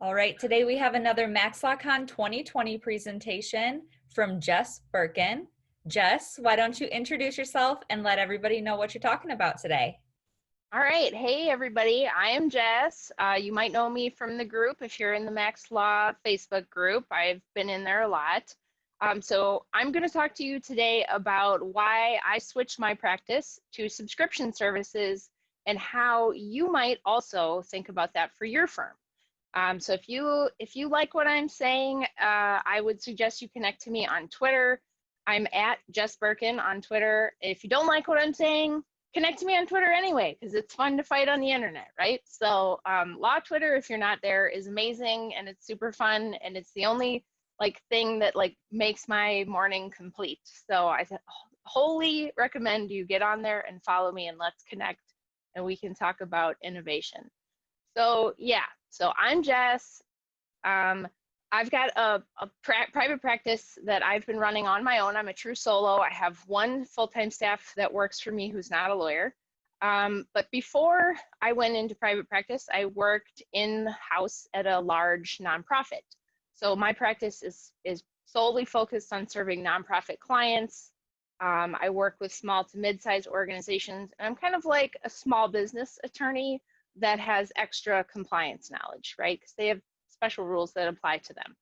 All right, today we have another MaxLawCon 2020 presentation from Jess Birken. Jess, why don't you introduce yourself and let everybody know what you're talking about today? All right. Hey, everybody. I am Jess. You might know me from the group if you're in the Max Law Facebook group. I've been in there a lot. So I'm going to talk to you today about why I switched my practice to subscription services and how you might also think about that for your firm. So if you like what I'm saying, I would suggest you connect to me on Twitter. I'm at Jess Birken on Twitter. If you don't like what I'm saying, connect to me on Twitter anyway, because it's fun to fight on the internet, right? So Law Twitter, if you're not there, is amazing and it's super fun, and it's the only thing that makes my morning complete. So I wholly recommend you get on there and follow me, and let's connect and we can talk about innovation. So yeah, so I'm Jess. I've got a private practice that I've been running on my own. I'm a true solo. I have one full-time staff that works for me who's not a lawyer. But before I went into private practice, I worked in-house at a large nonprofit. So my practice is solely focused on serving nonprofit clients. I work with small to mid-sized organizations, and I'm kind of like a small business attorney that has extra compliance knowledge, right? Because they have special rules that apply to them.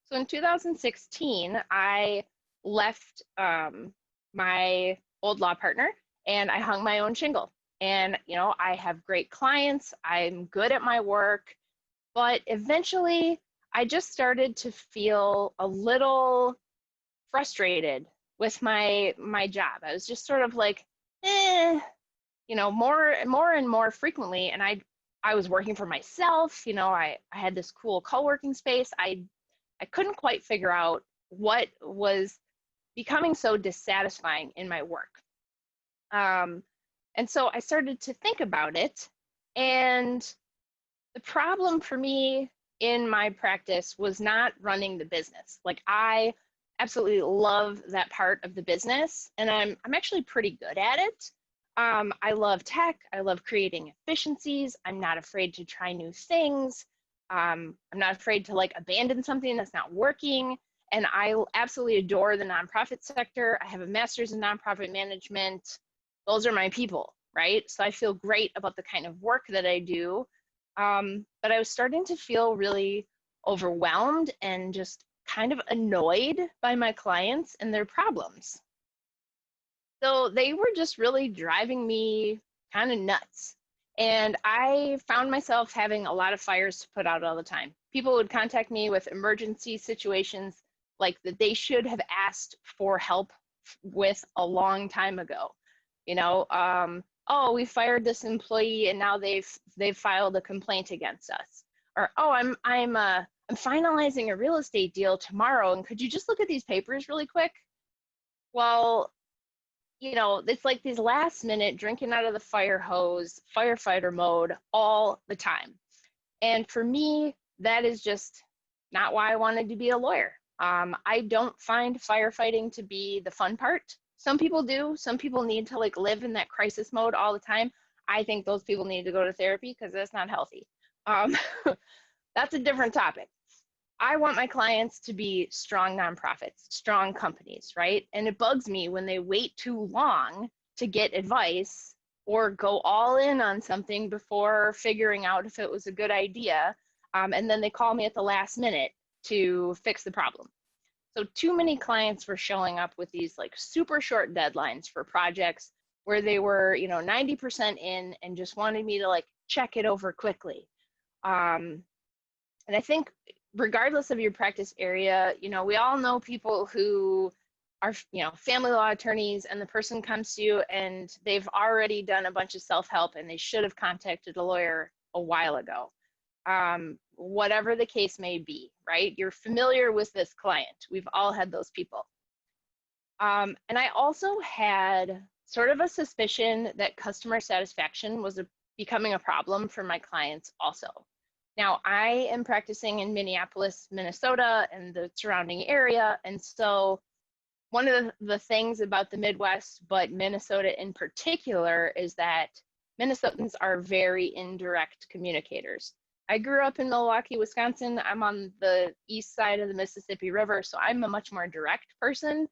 So in 2016, I left my old law partner and I hung my own shingle. And, you know, I have great clients, I'm good at my work, but eventually I just started to feel a little frustrated with my job. I was just sort of like, you know, more and more frequently. And I was working for myself, you know, I had this cool co-working space. I couldn't quite figure out what was becoming so dissatisfying in my work. And so I started to think about it. And the problem for me in my practice was not running the business. Like, I absolutely love that part of the business, and I'm actually pretty good at it. I love tech. I love creating efficiencies. I'm not afraid to try new things. I'm not afraid to abandon something that's not working. And I absolutely adore the nonprofit sector. I have a master's in nonprofit management. Those are my people, right? So I feel great about the kind of work that I do. But I was starting to feel really overwhelmed and just kind of annoyed by my clients and their problems. So they were just really driving me kind of nuts. And I found myself having a lot of fires to put out all the time. People would contact me with emergency situations like that they should have asked for help with a long time ago. You know, oh, we fired this employee and now they've filed a complaint against us. Or, oh, I'm finalizing a real estate deal tomorrow, and could you just look at these papers really quick? Well, you know, it's like these last minute drinking out of the fire hose, firefighter mode all the time. And for me, that is just not why I wanted to be a lawyer. I don't find firefighting to be the fun part. Some people do. Some people need to live in that crisis mode all the time. I think those people need to go to therapy because that's not healthy. That's a different topic. I want my clients to be strong nonprofits, strong companies, right? And it bugs me when they wait too long to get advice or go all in on something before figuring out if it was a good idea. And then they call me at the last minute to fix the problem. So too many clients were showing up with these super short deadlines for projects where they were, you know, 90% in and just wanted me to check it over quickly. And I think regardless of your practice area, you know, we all know people who are, you know, family law attorneys, and the person comes to you and they've already done a bunch of self-help and they should have contacted a lawyer a while ago. Whatever the case may be, right? You're familiar with this client. We've all had those people. And I also had sort of a suspicion that customer satisfaction was becoming a problem for my clients also. Now, I am practicing in Minneapolis, Minnesota, and the surrounding area. And so one of the things about the Midwest, but Minnesota in particular, is that Minnesotans are very indirect communicators. I grew up in Milwaukee, Wisconsin. I'm on the east side of the Mississippi River, so I'm a much more direct person.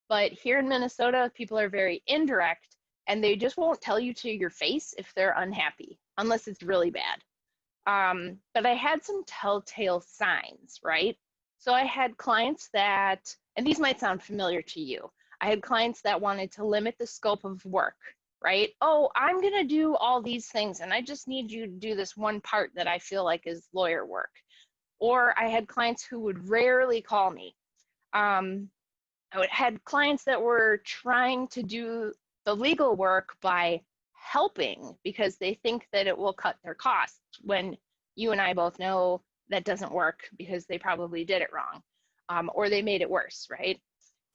But here in Minnesota, people are very indirect, and they just won't tell you to your face if they're unhappy, unless it's really bad. But I had some telltale signs, right? So I had clients that, and these might sound familiar to you, I had clients that wanted to limit the scope of work, right? Oh, I'm going to do all these things, and I just need you to do this one part that I feel like is lawyer work. Or I had clients who would rarely call me. I had clients that were trying to do the legal work by helping because they think that it will cut their costs, when you and I both know that doesn't work because they probably did it wrong, or they made it worse, right?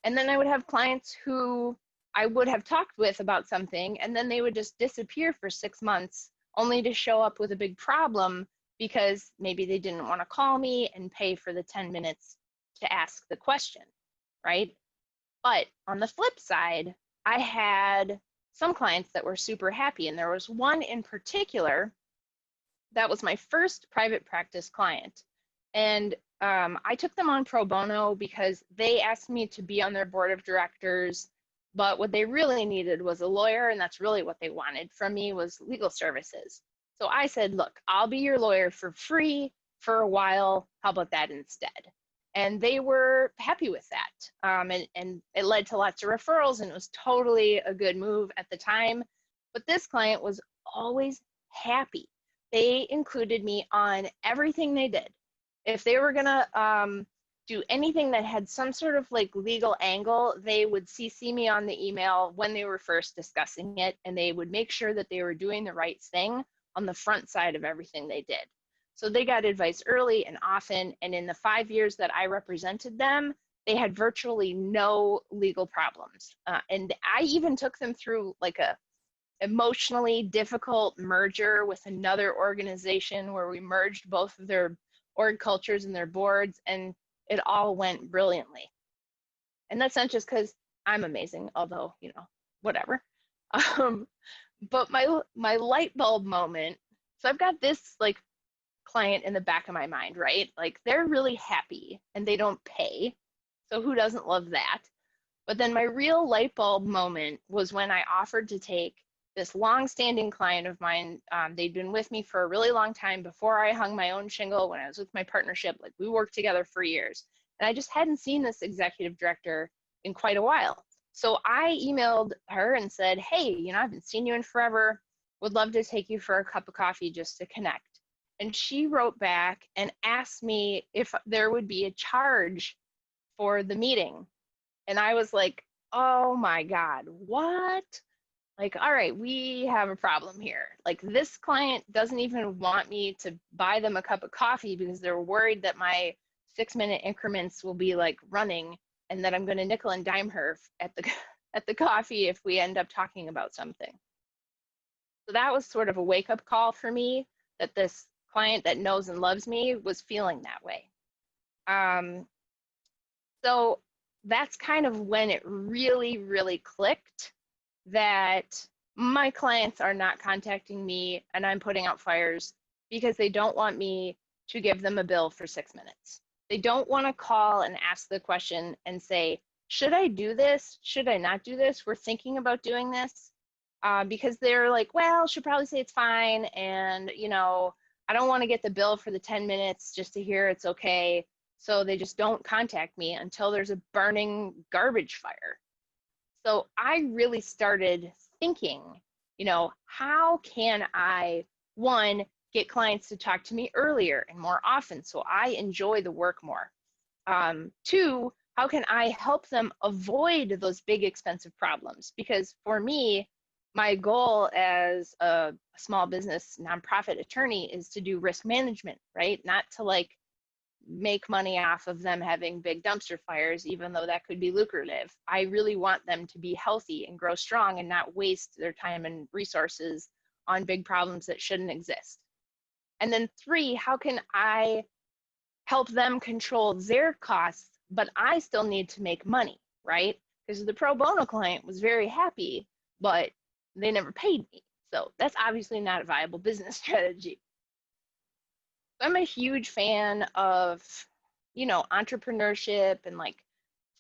And then I would have clients who I would have talked with about something, and then they would just disappear for 6 months only to show up with a big problem because maybe they didn't want to call me and pay for the 10 minutes to ask the question, right? But on the flip side, I had some clients that were super happy, and there was one in particular that was my first private practice client. And I took them on pro bono because they asked me to be on their board of directors, but what they really needed was a lawyer, and that's really what they wanted from me, was legal services. So I said, look, I'll be your lawyer for free for a while. How about that instead? And they were happy with that. And it led to lots of referrals, and it was totally a good move at the time. But this client was always happy. They included me on everything they did. If they were gonna do anything that had some sort of like legal angle, they would CC me on the email when they were first discussing it, and they would make sure that they were doing the right thing on the front side of everything they did. So they got advice early and often, and in the 5 years that I represented them, they had virtually no legal problems. And I even took them through like a emotionally difficult merger with another organization where we merged both of their org cultures and their boards, and it all went brilliantly. And that's not just because I'm amazing, although, you know, whatever. But my light bulb moment, so I've got this like client in the back of my mind, right? Like they're really happy and they don't pay. So who doesn't love that? But then my real light bulb moment was when I offered to take this long-standing client of mine. They'd been with me for a really long time before I hung my own shingle, when I was with my partnership. Like we worked together for years, and I just hadn't seen this executive director in quite a while. So I emailed her and said, hey, you know, I haven't seen you in forever. Would love to take you for a cup of coffee just to connect. And she wrote back and asked me if there would be a charge for the meeting. And I was like, oh my God, what? Like, all right, we have a problem here. Like this client doesn't even want me to buy them a cup of coffee because they're worried that my 6-minute increments will be like running, and that I'm going to nickel and dime her at the coffee if we end up talking about something. So that was sort of a wake-up call for me, that this client that knows and loves me was feeling that way. So that's kind of when it really, really clicked that my clients are not contacting me and I'm putting out fires because they don't want me to give them a bill for 6 minutes. They don't want to call and ask the question and say, should I do this? Should I not do this? We're thinking about doing this. Because they're like, well, she'll probably say it's fine. And, you know, I don't want to get the bill for the 10 minutes just to hear it's okay. So they just don't contact me until there's a burning garbage fire. So I really started thinking, you know, how can I, one, get clients to talk to me earlier and more often so I enjoy the work more? Two, how can I help them avoid those big expensive problems? Because for me, my goal as a small business nonprofit attorney is to do risk management, right? Not to like make money off of them having big dumpster fires, even though that could be lucrative. I really want them to be healthy and grow strong and not waste their time and resources on big problems that shouldn't exist. And then three, how can I help them control their costs, but I still need to make money, right? Because the pro bono client was very happy, but they never paid me. So that's obviously not a viable business strategy. I'm a huge fan of, entrepreneurship and like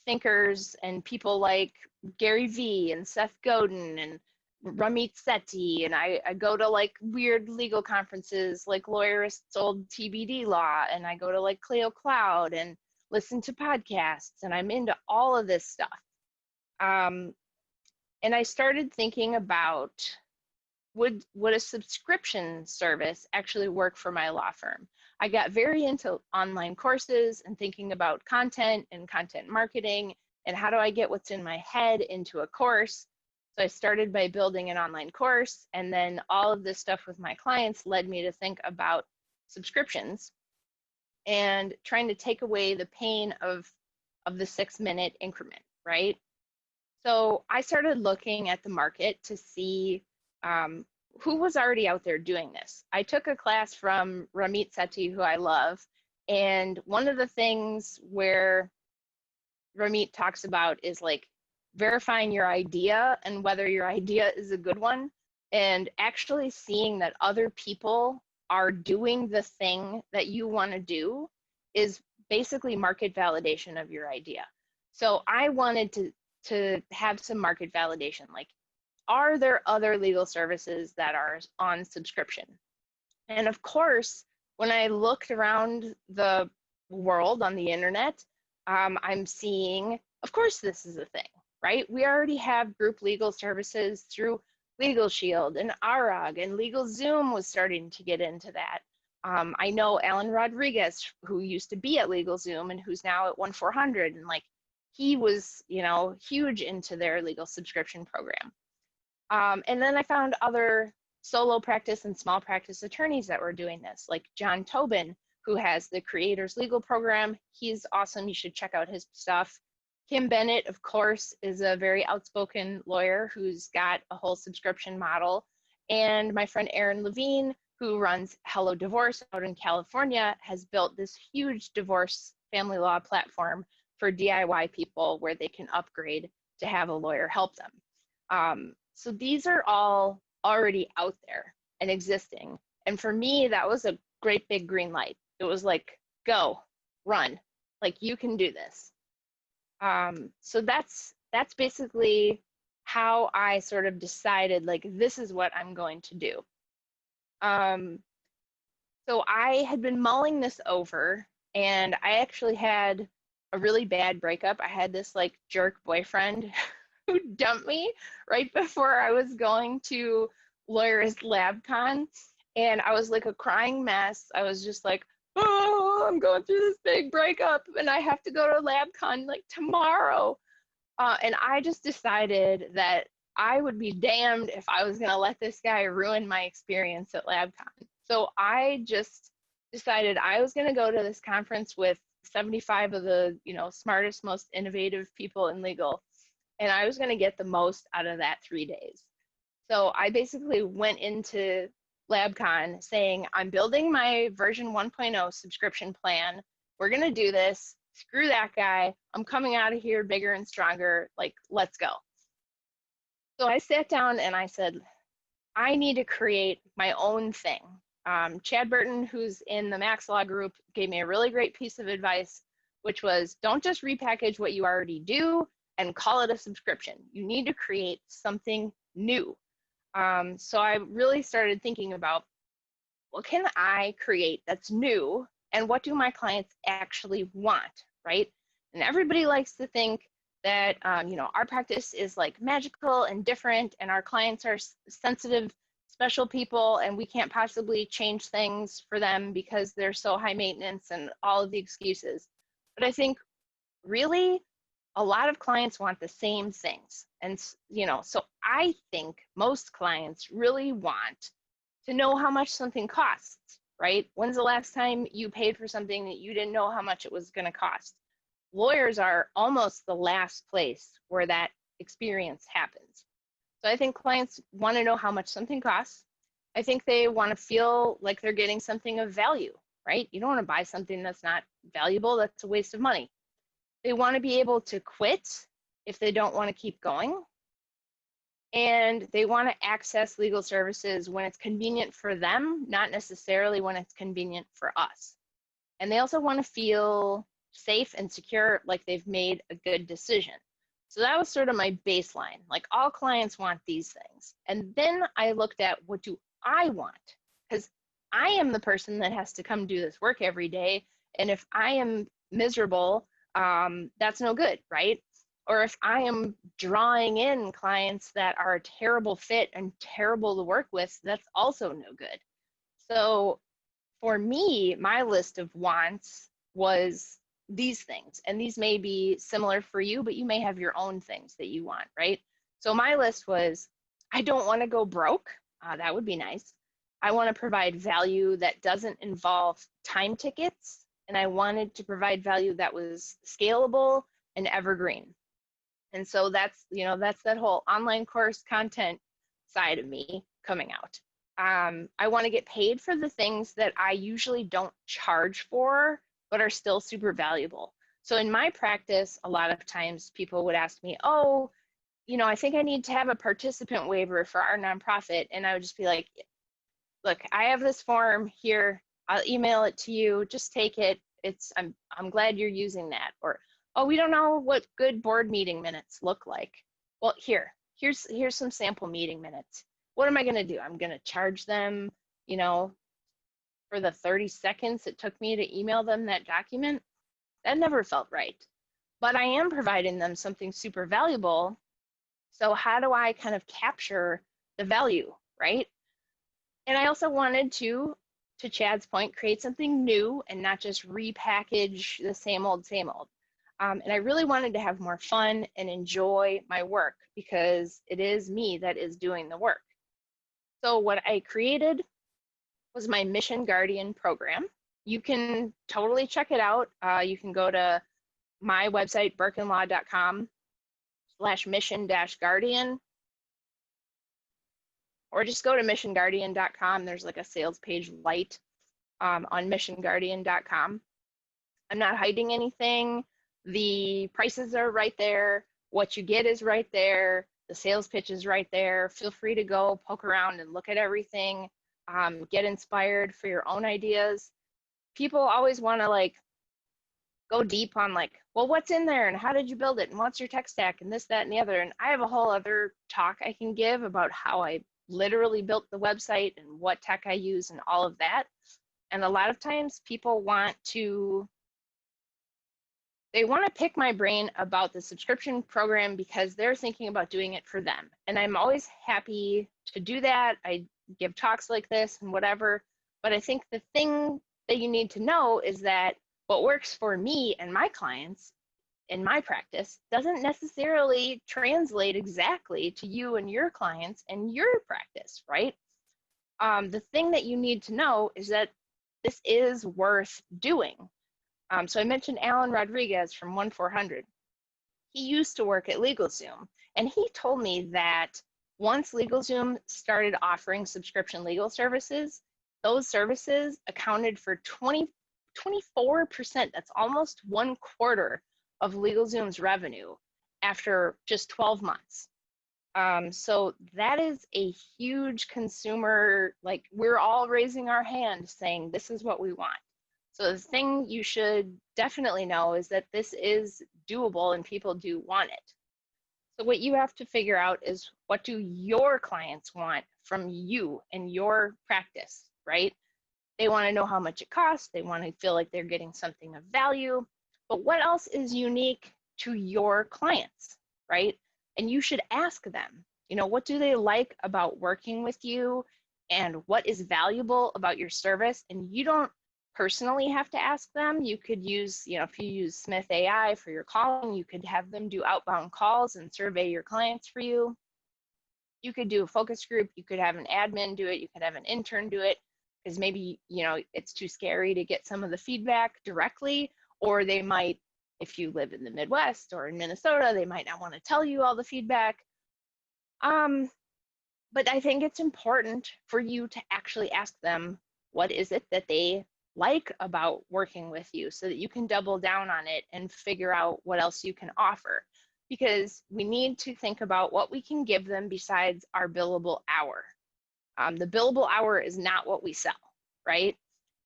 thinkers and people like Gary Vee and Seth Godin and Ramit Sethi. And I go to like weird legal conferences like Lawyerist's Old TBD Law. And I go to like Cleo Cloud and listen to podcasts. And I'm into all of this stuff. And I started thinking about would a subscription service actually work for my law firm? I got very into online courses and thinking about content and content marketing and how do I get what's in my head into a course. So I started by building an online course, and then all of this stuff with my clients led me to think about subscriptions and trying to take away the pain of the 6-minute increment, right? So I started looking at the market to see who was already out there doing this. I took a class from Ramit Sethi, who I love, and one of the things where Ramit talks about is like verifying your idea and whether your idea is a good one, and actually seeing that other people are doing the thing that you want to do is basically market validation of your idea. So I wanted to have some market validation, like, are there other legal services that are on subscription? And of course, when I looked around the world on the internet, I'm seeing, of course, this is a thing, right? We already have group legal services through Legal Shield and ARAG, and LegalZoom was starting to get into that. I know Alan Rodriguez, who used to be at LegalZoom and who's now at 1-400, and like he was, huge into their legal subscription program. And then I found other solo practice and small practice attorneys that were doing this, like John Tobin, who has the Creators Legal Program. He's awesome. You should check out his stuff. Kim Bennett, of course, is a very outspoken lawyer who's got a whole subscription model. And my friend Erin Levine, who runs Hello Divorce out in California, has built this huge divorce family law platform for DIY people where they can upgrade to have a lawyer help them. So these are all already out there and existing. And for me, that was a great big green light. It was like, go, run, like you can do this. So that's basically how I sort of decided, like, this is what I'm going to do. So I had been mulling this over, and I actually had a really bad breakup. I had this like jerk boyfriend who dumped me right before I was going to Lawyerist LabCon, and I was like a crying mess. I was just like, oh, I'm going through this big breakup and I have to go to LabCon like tomorrow. And I just decided that I would be damned if I was gonna let this guy ruin my experience at LabCon. So I just decided I was gonna go to this conference with 75 of the, smartest, most innovative people in legal, and I was gonna get the most out of that 3 days. So I basically went into LabCon saying, I'm building my version 1.0 subscription plan. We're going to do this. Screw that guy. I'm coming out of here bigger and stronger. Like, let's go. So I sat down and I said, I need to create my own thing. Chad Burton, who's in the Max Law group, gave me a really great piece of advice, which was don't just repackage what you already do and call it a subscription. You need to create something new. So I really started thinking about what can I create that's new and what do my clients actually want, right? And everybody likes to think that, our practice is like magical and different and our clients are sensitive, special people and we can't possibly change things for them because they're so high maintenance and all of the excuses. But I think really a lot of clients want the same things. And, so I think most clients really want to know how much something costs, right? When's the last time you paid for something that you didn't know how much it was going to cost? Lawyers are almost the last place where that experience happens. So I think clients want to know how much something costs. I think they want to feel like they're getting something of value, right? You don't want to buy something that's not valuable. That's a waste of money. They want to be able to quit if they don't want to keep going. and they want to access legal services when it's convenient for them, not necessarily when it's convenient for us. And they also want to feel safe and secure, like they've made a good decision. So that was sort of my baseline. Like, all clients want these things. And then I looked at, what do I want? Because I am the person that has to come do this work every day. And if I am miserable, that's no good, right? Or if I am drawing in clients that are a terrible fit and terrible to work with, that's also no good. So for me, my list of wants was these things. And these may be similar for you, but you may have your own things that you want, right? So my list was, I don't want to go broke. That would be nice. I want to provide value that doesn't involve time tickets. And I wanted to provide value that was scalable and evergreen. And so that's, that's that whole online course content side of me coming out. I want to get paid for the things that I usually don't charge for, but are still super valuable. So in my practice, a lot of times people would ask me, oh, I think I need to have a participant waiver for our nonprofit. And I would just be like, look, I have this form here. I'll email it to you. Just take it. I'm glad you're using that. Or, oh, we don't know what good board meeting minutes look like. Well, here's some sample meeting minutes. What am I going to do? I'm going to charge them, for the 30 seconds it took me to email them that document. That never felt right. But I am providing them something super valuable. So how do I kind of capture the value, right? And I also wanted to Chad's point, create something new and not just repackage the same old, same old. And I really wanted to have more fun and enjoy my work, because it is me that is doing the work. So what I created was my Mission Guardian program. You can totally check it out. You can go to my website, birkenlaw.com/mission-guardian, or just go to missionguardian.com. There's like a sales page light on missionguardian.com. I'm not hiding anything. The prices are right there. What you get is right there. The sales pitch is right there. Feel free to go poke around and look at everything. Get inspired for your own ideas. People always want to go deep on well, what's in there and how did you build it and what's your tech stack and this, that, and the other. And I have a whole other talk I can give about how I literally built the website and what tech I use and all of that. And a lot of times people want to pick my brain about the subscription program because they're thinking about doing it for them. And I'm always happy to do that. I give talks like this and whatever. But I think the thing that you need to know is that what works for me and my clients in my practice doesn't necessarily translate exactly to you and your clients and your practice, right? The thing that you need to know is that this is worth doing. So I mentioned Alan Rodriguez from 1-400. He used to work at LegalZoom, and he told me that once LegalZoom started offering subscription legal services, those services accounted for 24%. That's almost 1/4 of LegalZoom's revenue after just 12 months. So that is a huge consumer, we're all raising our hand saying, this is what we want. So the thing you should definitely know is that this is doable and people do want it. So what you have to figure out is, what do your clients want from you and your practice, right? They want to know how much it costs. They want to feel like they're getting something of value. But what else is unique to your clients, right? And you should ask them, what do they like about working with you and what is valuable about your service? And you don't personally have to ask them. You could use, if you use Smith AI for your calling, you could have them do outbound calls and survey your clients for you. You could do a focus group. You could have an admin do it. You could have an intern do it, because maybe, it's too scary to get some of the feedback directly, or they might, if you live in the Midwest or in Minnesota, they might not want to tell you all the feedback. But I think it's important for you to actually ask them, what is it that they like about working with you, so that you can double down on it and figure out what else you can offer. because we need to think about what we can give them besides our billable hour. The billable hour is not what we sell, right?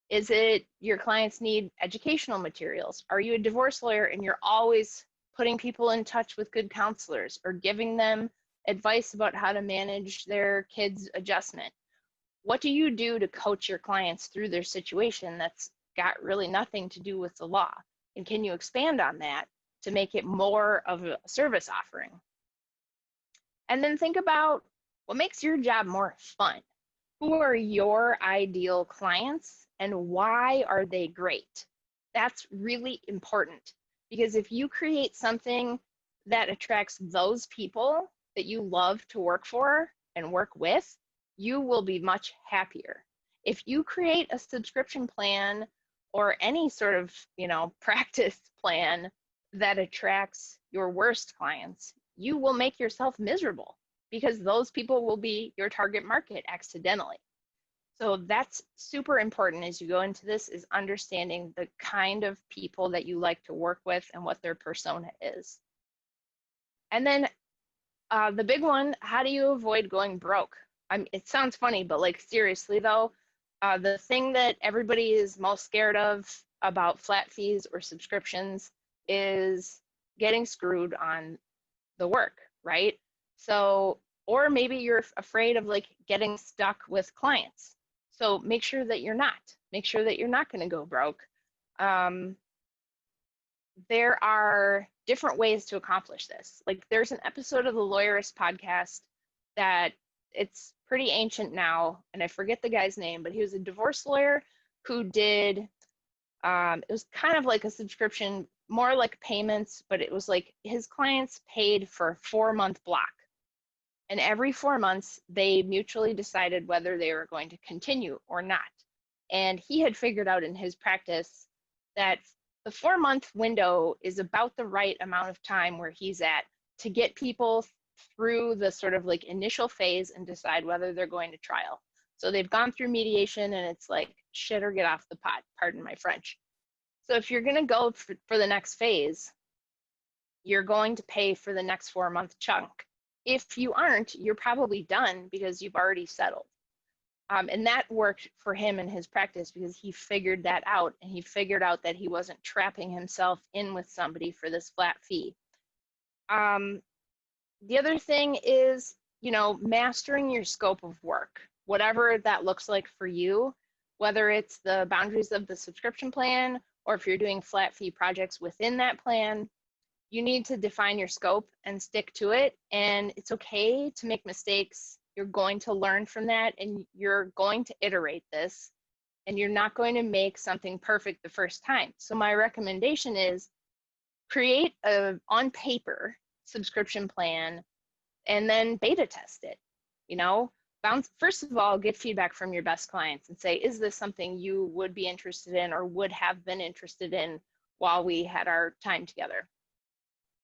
Is it your clients need educational materials? Are you a divorce lawyer and you're always putting people in touch with good counselors or giving them advice about how to manage their kids' adjustment? What do you do to coach your clients through their situation that's got really nothing to do with the law? And can you expand on that to make it more of a service offering? And then think about what makes your job more fun. Who are your ideal clients and why are they great? That's really important, because if you create something that attracts those people that you love to work for and work with, you will be much happier. If you create a subscription plan or any sort of, practice plan that attracts your worst clients, you will make yourself miserable, because those people will be your target market accidentally. So that's super important as you go into this, is understanding the kind of people that you like to work with and what their persona is. And then the big one, how do you avoid going broke? It sounds funny, but like seriously though, the thing that everybody is most scared of about flat fees or subscriptions is getting screwed on the work, right? So, or maybe you're afraid of like getting stuck with clients. So make sure that you're not. Make sure that you're not going to go broke. There are different ways to accomplish this. Like there's an episode of the Lawyerist podcast that it's pretty ancient now, and I forget the guy's name, but he was a divorce lawyer who did, it was kind of like a subscription, more like payments, but it was like his clients paid for a 4-month block. And every 4 months, they mutually decided whether they were going to continue or not. And he had figured out in his practice that the 4-month window is about the right amount of time where he's at to get people through the sort of like initial phase and decide whether they're going to trial. So they've gone through mediation and it's like shit or get off the pot, pardon my French. So if you're going to go for the next phase, you're going to pay for the next 4-month chunk. If you aren't, you're probably done because you've already settled. And that worked for him in his practice because he figured that out, and he figured out that he wasn't trapping himself in with somebody for this flat fee. The other thing is, mastering your scope of work, whatever that looks like for you, whether it's the boundaries of the subscription plan or if you're doing flat fee projects within that plan. You need to define your scope and stick to it. And it's okay to make mistakes. You're going to learn from that, and you're going to iterate this, and you're not going to make something perfect the first time. So my recommendation is create a on paper subscription plan and then beta test it. First of all, get feedback from your best clients and say, is this something you would be interested in or would have been interested in while we had our time together?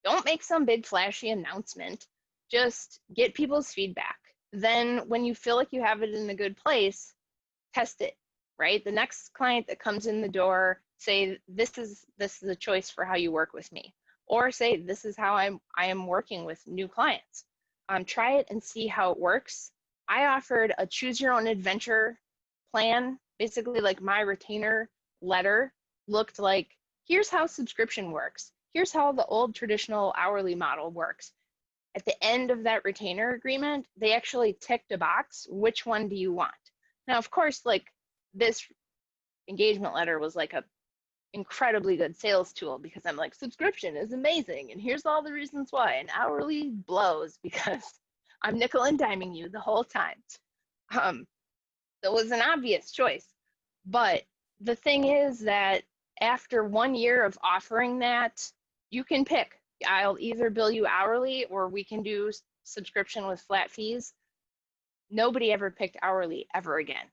Don't make some big flashy announcement. Just get people's feedback. Then when you feel like you have it in a good place, test it, right? The next client that comes in the door, say, this is a choice for how you work with me. Or say, this is how I am working with new clients. Try it and see how it works. I offered a choose your own adventure plan. Basically, like my retainer letter looked like, here's how subscription works. Here's how the old traditional hourly model works. At the end of that retainer agreement, they actually ticked a box, which one do you want? Now, of course, like this engagement letter was like a incredibly good sales tool, because I'm like, subscription is amazing, and here's all the reasons why, and hourly blows because I'm nickel and diming you the whole time. That was an obvious choice. But the thing is that after 1 year of offering that, you can pick. I'll either bill you hourly or we can do subscription with flat fees. Nobody ever picked hourly ever again.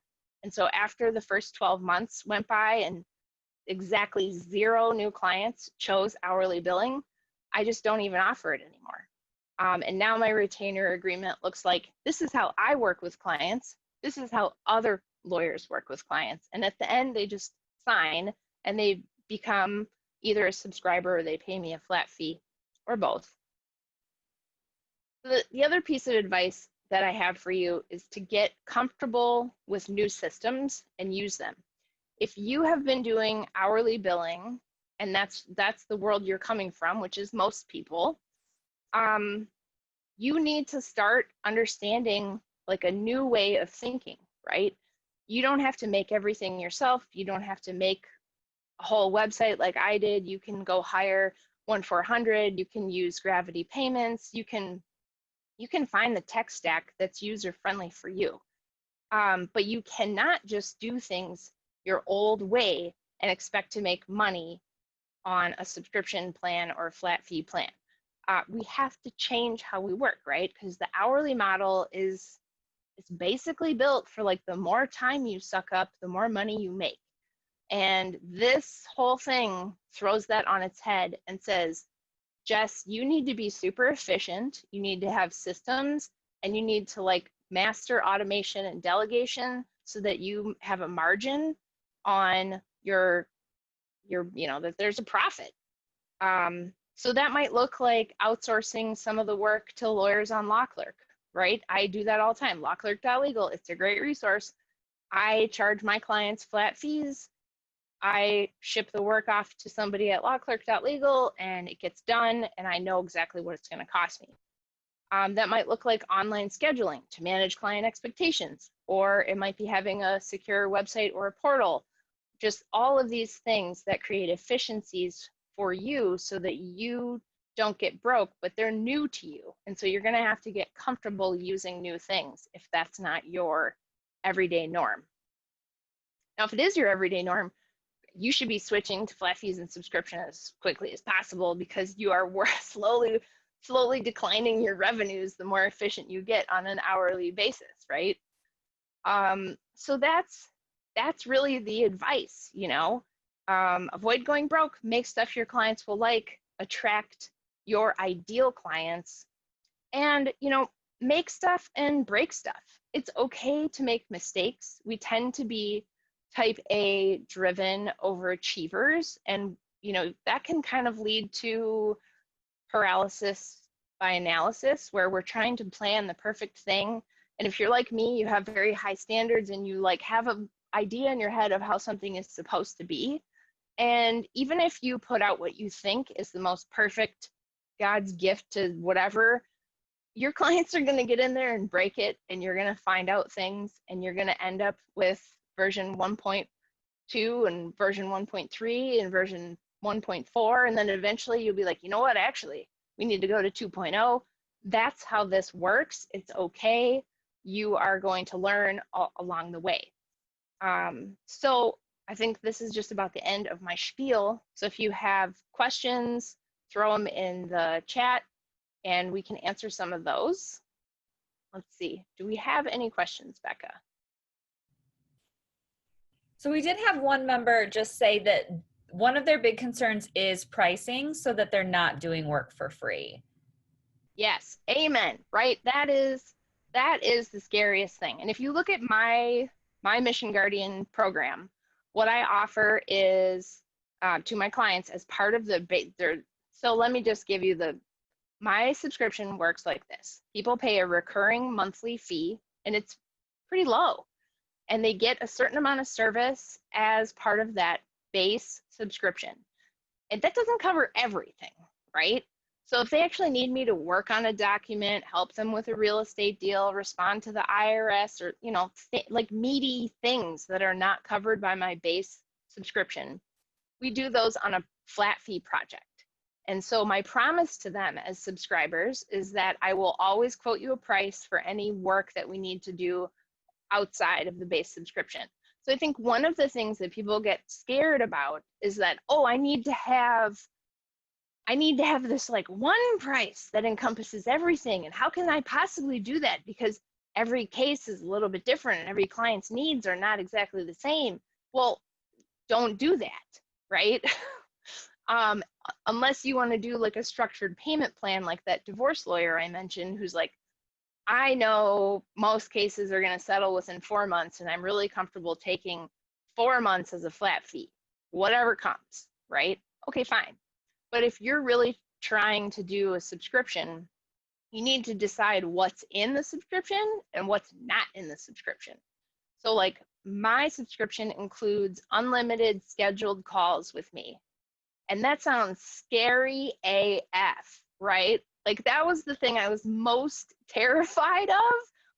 And so after the first 12 months went by and exactly 0 new clients chose hourly billing, I just don't even offer it anymore. And now my retainer agreement looks like, this is how I work with clients. This is how other lawyers work with clients. And at the end, they just sign and they become either a subscriber or they pay me a flat fee, or both. The other piece of advice that I have for you is to get comfortable with new systems and use them. If you have been doing hourly billing, and that's the world you're coming from, which is most people, you need to start understanding like a new way of thinking, right? You don't have to make everything yourself. You don't have to make a whole website like I did. You can go hire 1-400. You can use Gravity Payments. You can find the tech stack that's user friendly for you. But you cannot just do things your old way and expect to make money on a subscription plan or a flat fee plan. We have to change how we work, right? Because the hourly model is it's basically built for like the more time you suck up, the more money you make. And this whole thing throws that on its head and says, Jess, you need to be super efficient. You need to have systems and you need to like master automation and delegation so that you have a margin on your that there's a profit. So that might look like outsourcing some of the work to lawyers on LawClerk, right? I do that all the time. LawClerk.legal, it's a great resource. I charge my clients flat fees. I ship the work off to somebody at LawClerk.legal and it gets done and I know exactly what it's going to cost me. That might look like online scheduling to manage client expectations, or it might be having a secure website or a portal. Just all of these things that create efficiencies for you so that you don't get broke, but they're new to you. And so you're going to have to get comfortable using new things if that's not your everyday norm. Now, if it is your everyday norm, you should be switching to flat fees and subscription as quickly as possible because you are slowly declining your revenues the more efficient you get on an hourly basis, right? So that's really the advice, avoid going broke, make stuff your clients will like, attract your ideal clients, and, make stuff and break stuff. It's okay to make mistakes. We tend to be type A driven overachievers, and, that can kind of lead to paralysis by analysis where we're trying to plan the perfect thing. And if you're like me, you have very high standards and you like have an idea in your head of how something is supposed to be. And even if you put out what you think is the most perfect God's gift to whatever, your clients are going to get in there and break it, and you're going to find out things, and you're going to end up with version 1.2 and version 1.3 and version 1.4, and then eventually you'll be like, you know what, actually, we need to go to 2.0. That's how this works. It's okay. You are going to learn along the way. So I think this is just about the end of my spiel. So if you have questions, throw them in the chat and we can answer some of those. Let's see, do we have any questions, Becca? So we did have one member just say that one of their big concerns is pricing so that they're not doing work for free. Yes, amen, right? That is the scariest thing. And if you look at my Mission Guardian program, what I offer is to my clients as part of so let me just give you my subscription works like this. People pay a recurring monthly fee and it's pretty low. And they get a certain amount of service as part of that base subscription. And that doesn't cover everything, right? So if they actually need me to work on a document, help them with a real estate deal, respond to the IRS, or, like meaty things that are not covered by my base subscription, we do those on a flat fee project. And so my promise to them as subscribers is that I will always quote you a price for any work that we need to do outside of the base subscription. So I think one of the things that people get scared about is that, oh, I need to have this like one price that encompasses everything. And how can I possibly do that? Because every case is a little bit different and every client's needs are not exactly the same. Well, don't do that, right? Unless you want to do like a structured payment plan like that divorce lawyer I mentioned, who's like, I know most cases are going to settle within 4 months and I'm really comfortable taking 4 months as a flat fee, whatever comes, right? Okay, fine. But if you're really trying to do a subscription, you need to decide what's in the subscription and what's not in the subscription. So like my subscription includes unlimited scheduled calls with me. And that sounds scary AF, right? Like that was the thing I was most terrified of,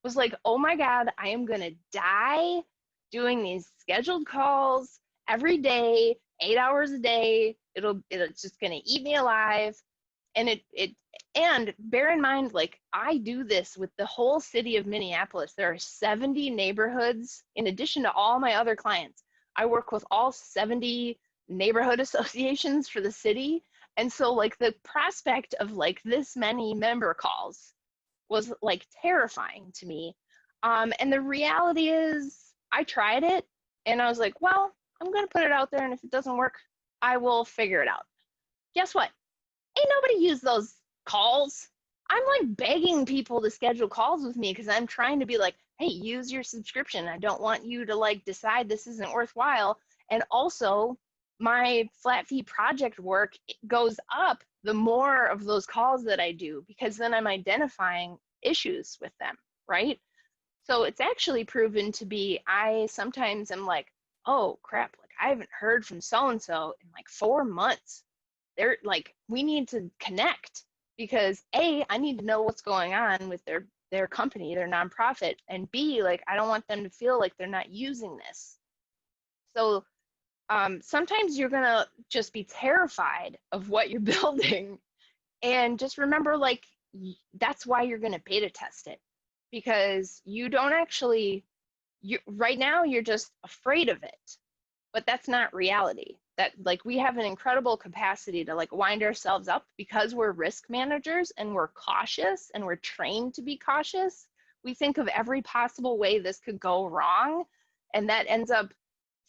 was like, oh my God, I am gonna die doing these scheduled calls every day, 8 hours a day. It's just gonna eat me alive. And bear in mind, like I do this with the whole city of Minneapolis. There are 70 neighborhoods in addition to all my other clients. I work with all 70 neighborhood associations for the city. And so like the prospect of like this many member calls was like terrifying to me. And the reality is I tried it and I was like, well, I'm going to put it out there. And if it doesn't work, I will figure it out. Guess what? Ain't nobody used those calls. I'm like begging people to schedule calls with me because I'm trying to be like, hey, use your subscription. I don't want you to like decide this isn't worthwhile. And also my flat fee project work goes up the more of those calls that I do, because then I'm identifying issues with them, right? So it's actually proven to be, I sometimes am like, oh crap, like I haven't heard from so-and-so in like 4 months. They're like, we need to connect because A, I need to know what's going on with their company, their nonprofit, and B, like I don't want them to feel like they're not using this. So sometimes you're gonna just be terrified of what you're building, and just remember, like that's why you're gonna beta test it, because you don't actually, right now you're just afraid of it, but that's not reality. That like we have an incredible capacity to like wind ourselves up because we're risk managers and we're cautious and we're trained to be cautious. We think of every possible way this could go wrong, and that ends up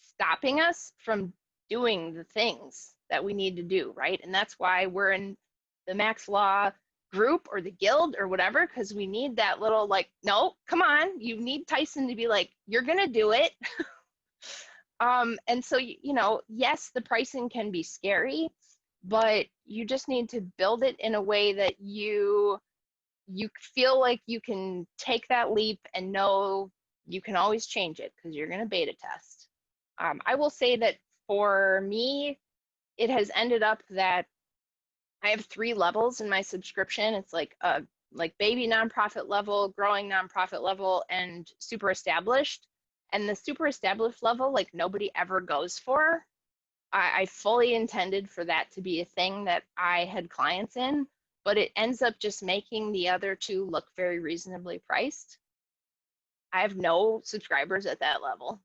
stopping us from doing the things that we need to do, right? And that's why we're in the Max Law group or the guild or whatever, because we need that little like, no, come on, you need Tyson to be like, you're gonna do it. And so, you know, yes, the pricing can be scary, but you just need to build it in a way that you feel like you can take that leap and know you can always change it because you're going to beta test. I will say that for me, it has ended up that I have 3 levels in my subscription. It's like baby nonprofit level, growing nonprofit level, and super established. And the super established level, like nobody ever goes for. I fully intended for that to be a thing that I had clients in, but it ends up just making the other 2 look very reasonably priced. I have no subscribers at that level.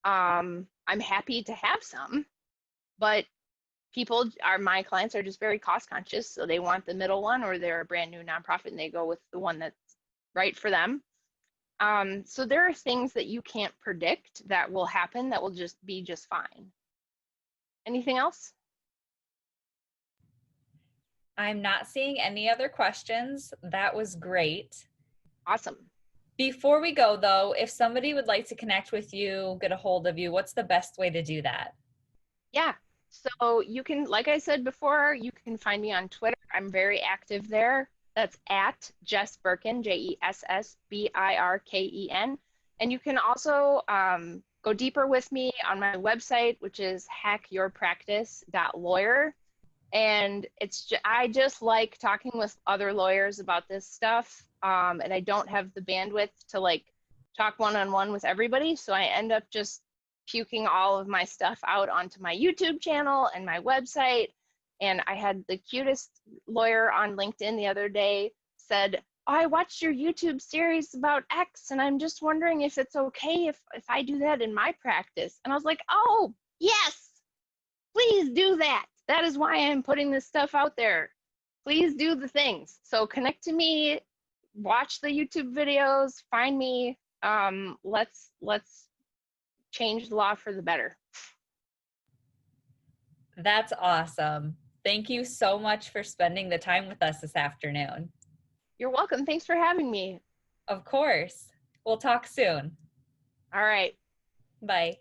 I'm happy to have some, but my clients are just very cost conscious. So they want the middle one, or they're a brand new nonprofit and they go with the one that's right for them. So there are things that you can't predict that will happen that will just be just fine. Anything else? I'm not seeing any other questions. That was great. Awesome. Before we go though, if somebody would like to connect with you, get a hold of you, what's the best way to do that? Yeah. So you can, like I said before, you can find me on Twitter. I'm very active there. That's at Jess Birken, JessBirken. And you can also go deeper with me on my website, which is hackyourpractice.lawyer. And I just like talking with other lawyers about this stuff. And I don't have the bandwidth to like talk one-on-one with everybody. So I end up just puking all of my stuff out onto my YouTube channel and my website. And I had the cutest lawyer on LinkedIn the other day said, oh, I watched your YouTube series about X, and I'm just wondering if it's okay if I do that in my practice. And I was like, oh, yes, please do that. That is why I'm putting this stuff out there. Please do the things. So connect to me, watch the YouTube videos, find me. Let's change the law for the better. That's awesome. Thank you so much for spending the time with us this afternoon. You're welcome. Thanks for having me. Of course. We'll talk soon. All right. Bye.